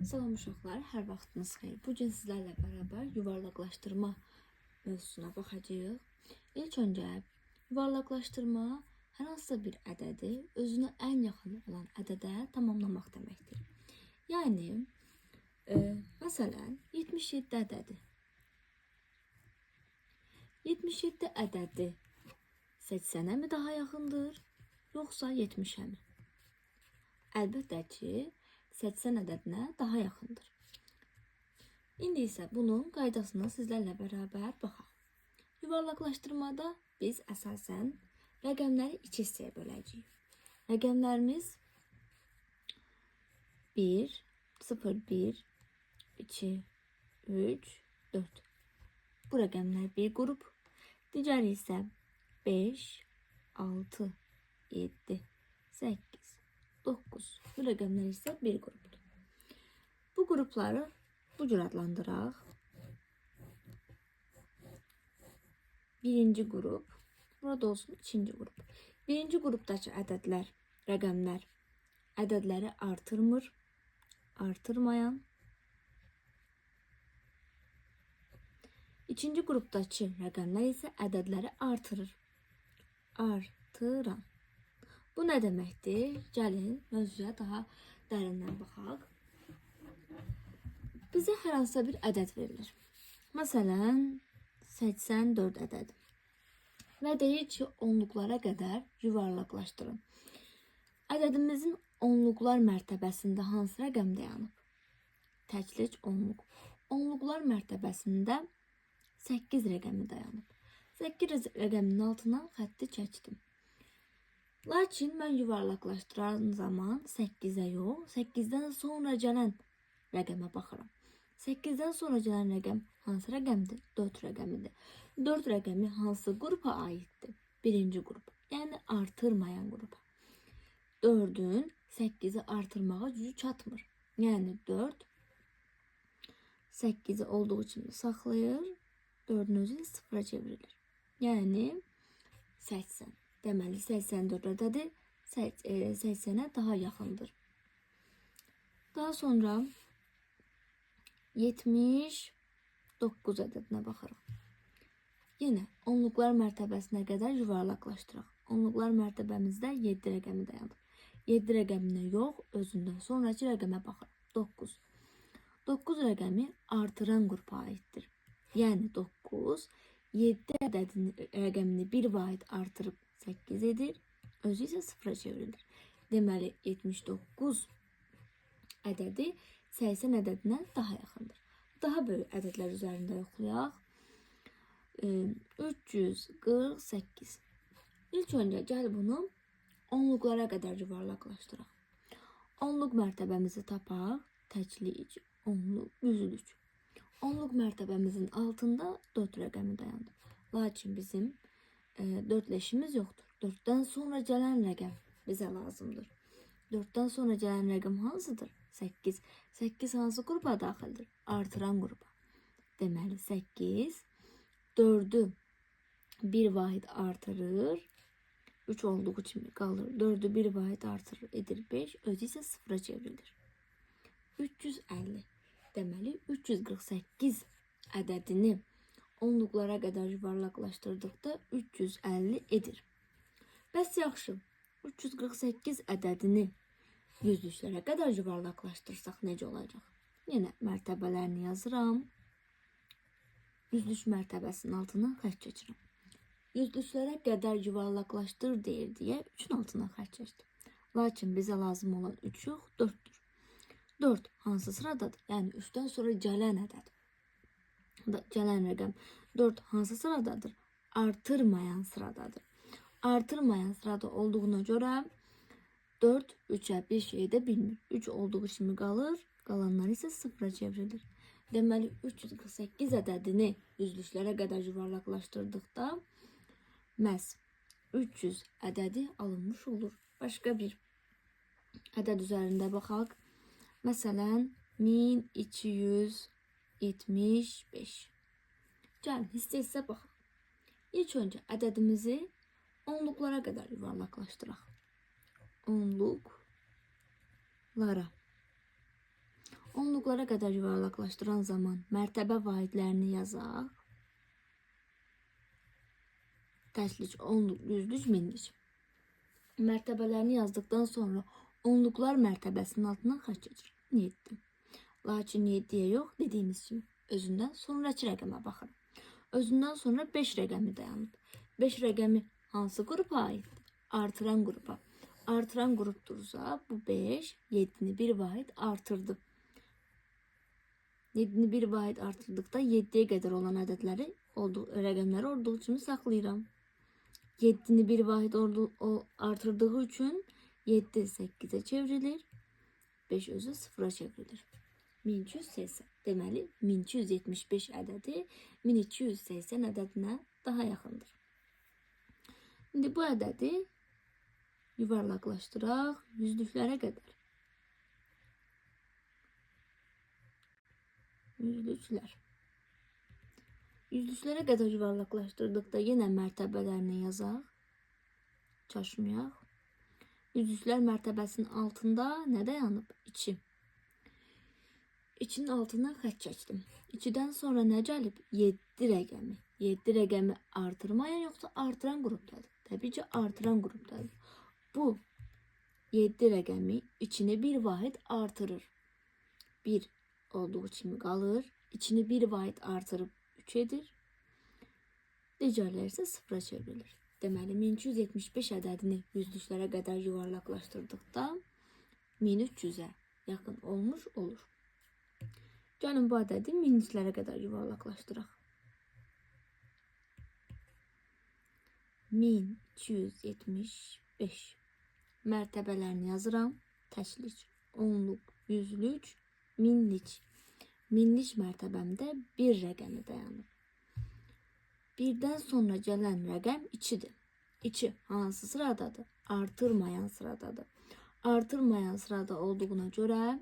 Salam uşaqlar, hər vaxtınız xeyir. Bugün sizlərlə bərabər yuvarlaqlaşdırma mövzusuna baxacağıq. İlk öncə yuvarlaqlaşdırma hər hansısa bir ədədi özünə ən yaxın olan ədədə tamamlamaq deməkdir. Yəni, məsələn, 77 ədədi. 77 ədədi 80-ə mi daha yaxındır, yoxsa 70-ə mi? Əlbəttə ki, 80 ədədinə daha yaxındır. İndi isə bunun qaydasına sizlərlə bərabər baxaq. Yuvarlaqlaşdırmada biz əsasən rəqəmləri 2 hissəyə böləcəyik. Rəqəmlərimiz 1, 0, 1, 2, 3, 4. Bu rəqəmlər bir qrup. Digəri isə 5, 6, 7, 8, 9. Bu rəqəmlər isə bir qrupdur. Bu qrupları bu cür adlandıraq. Birinci qrup, burada olsun ikinci qrup. Birinci qrupdakı ədədlər, rəqəmlər ədədləri artırmır, artırmayan. İkinci qrupdakı rəqəmlər isə ədədləri artırır, artıran. Bu nə deməkdir? Gəlin mövzuya daha dərindən baxaq. Bizə hər hansısa bir ədəd verilir. Məsələn, 84 ədədi. Və deyir ki, onluqlara qədər yuvarlaqlaşdırın. Ədədimizin onluqlar mərtəbəsində hansı rəqəm dayanıb? Təklik onluq. Onluqlar mərtəbəsində 8 rəqəmi dayanıb. 8 rəqəminin altına xətti çəkdim. Lakin mən yuvarlaqlaşdıran zaman 8'ə yox, 8'dən sonra gələn rəqəmə baxıram. 8'dən sonra gələn rəqəm hansı rəqəmdir? 4 rəqəmidir. 4 rəqəmi hansı qrupa aiddir? Birinci qrup. Yəni artırmayan qrupa. 4'ün 8'i artırmağa gücü çatmır. Yəni 4 8'i olduğu kimi saxlayır. 4'ün özü 0'a çevrilir. Yəni 80. Deməli 84 ədədi 80'ə daha yaxındır. Daha sonra 79 ədədinə baxırıq. Yenə onluqlar mərtəbəsinə qədər yuvarlaqlaşdıraq. Onluqlar mərtəbəmizdə 7 rəqəmi dayanır. 7 rəqəminə yox, özündən sonraki rəqəmə baxırıq. 9. 9 rəqəmi artıran qrupa aiddir. Yəni 9 7 ədədinin rəqəmini bir vahid artırıb 8 edir. Özü isə 0'a çevrilir. Deməli 79 ədədi 80 ədədinə daha yaxındır. Daha böyük ədədlər üzərində yoxlayaq. 348. İlk öncə gəl bunu onluqlara qədər yuvarlaqlaşdıraq. Onluq mərtəbəmizi tapaq. Təklik, onluq, yüzlük. Onluq mərtəbəmizin altında 4 rəqəmi dayanır. Lakin bizim 4 leşimiz yoxdur. 4'dən sonra gələn rəqəm bizə lazımdır. 4'dən sonra gələn rəqəm hansıdır? 8. 8 hansı qrupa daxildir? Artıran qrupa. Deməli 8 4'ü bir vahid artırır. 3 olduğu kimi qalır. 4'ü bir vahid artırır edir 5. Özü isə 0'a çevrilir. 350. Deməli 348 ədədini onluqlara qədər yuvarlaqlaşdırdıqda 350 edir. Bəs yaxşı, 348 ədədini yüzlüklərə qədər yuvarlaqlaşdırsaq necə olacaq? Yenə mərtəbələrini yazıram. Yüzlük mərtəbəsinin altına xətt keçirəm. Yüzlüklərə qədər yuvarlaqlaşdır deyir deyə 3'ün altına xətt çəkdim. Lakin bizə lazım olan 3 yox, 4'dür. 4 hansı sıradadır? Yəni 3'dən sonra gələn ədəd. Gələn rəqəm 4 hansı sıradadır? Artırmayan sıradadır. Artırmayan sırada olduğuna görə 4 3'ə bir şey də bilmir. 3 olduğu kimi qalır, qalanlar isə 0'a çevrilir. Deməli 348 ədədini yüzlüklərə qədər yuvarlaqlaşdırdıqda məhz 300 ədədi alınmış olur. Başqa bir ədəd üzərində baxaq. Məsələn 1275. Gəlin hissə baxaq. İlk öncə ədədimizi onluqlara qədər yuvarlaqlaşdıraq. Onluqlara. Onluqlara qədər yuvarlaqlaşdıran zaman mərtəbə vahidlərini yazaq. Təşliç, onluq, yüzlük, minlik. Mərtəbələrini yazdıktan sonra onluqlar mərtəbəsinin altından xətt keçir. 7. Lakin 7'ye yox, dediyimiz kimi özündən sonraki rəqəmə baxırıq. Özündən sonra 5 rəqəmi dayanıb. 5 rəqəmi hansı qrupa aiddir? Artıran qrupa. Artıran qrupdursa bu 5 7'ni bir vahid artırdı. 7'ni bir vahid artırdıqda 7'ye qədər olan ədədləri rəqəmləri olduğu kimi saxlayıram. 7'ni bir vahid artırdığı üçün 7 8'e çevrilir. 5 özü 0'a çevrilir. 1280. Deməli 1275 ədədi 1280 ədədinə daha yaxındır. Şimdi bu ədədi yuvarlaqlaşdıraq yüzlüklərə qədər. Yüzlüklərə qədər yuvarlaqlaşdırdıqda yenə mərtəbələrini yazaq. Çaşmayaq. Yüzlüklər mərtəbəsinin altında nə dayanıb? 2. 2'nin altından xətt çəkdim. 2'dən sonra nə gəlib? 7 rəqəmi. 7 rəqəmi artırmayan yoxsa artıran qrupdadır? Təbii ki, artıran qrupdadır. Bu 7 rəqəmi içini bir vahid artırır. 1 olduğu kimi qalır. İçini bir vahid artırıb 3 edir. Digərləri isə 0'a çevrilir. Deməli 1275 ədədini yüzlüklərə qədər yuvarlaqlaşdırdıqda 1300'ə yaxın olmuş olur. Gəlin bu ədədi minliklərə qədər yuvarlaqlaşdıraq. 1275 mərtəbələrini yazıram. Təşliç, onluq, yüzlük, minlik. Minlik mərtəbəmdə bir rəqəmi dayanır. Birdən sonra gələn rəqəm 2'dir. 2 hansı sıradadır? Artırmayan sıradadır. Artırmayan sırada olduğuna görə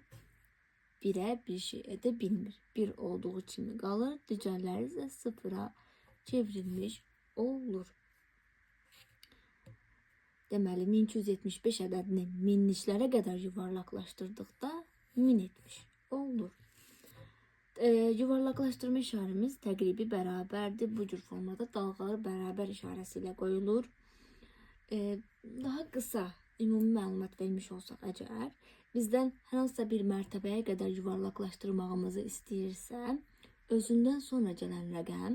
1'e bir şey edə bilmir. 1 olduğu kimi qalır. Digərləri isə 0'a çevrilmiş olur. Deməli 1275 ədədini minliklərə qədər yuvarlaqlaşdırdıqda 1070 olur. Yuvarlaqlaşdırma işarəmiz təqribi bərabərdir. Bu cür formada dalğalı bərabər işarəsi ilə qoyulur. Daha qısa ümumi məlumat vermiş olsaq əgər, bizdən hər hansısa bir mərtəbəyə qədər yuvarlaqlaşdırmağımızı istəyirsə, özündən sonra gələn rəqəm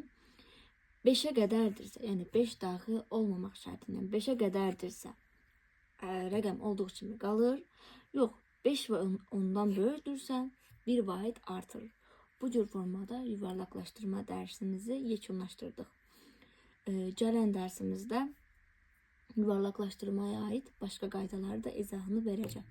5'e qədərdirsə, yəni 5 daxil olmamaq şərtilə 5'e qədərdirsə, rəqəm olduğu kimi qalır. Yox, 5 və ondan böyükdürsə, bir vahid artırır. Bu cür formada yuvarlaqlaşdırma dərsimizi yekunlaşdırdıq. Gələn dərsimizdə yuvarlaqlaşdırmaya aid başqa qaydaları da izahını verəcəm.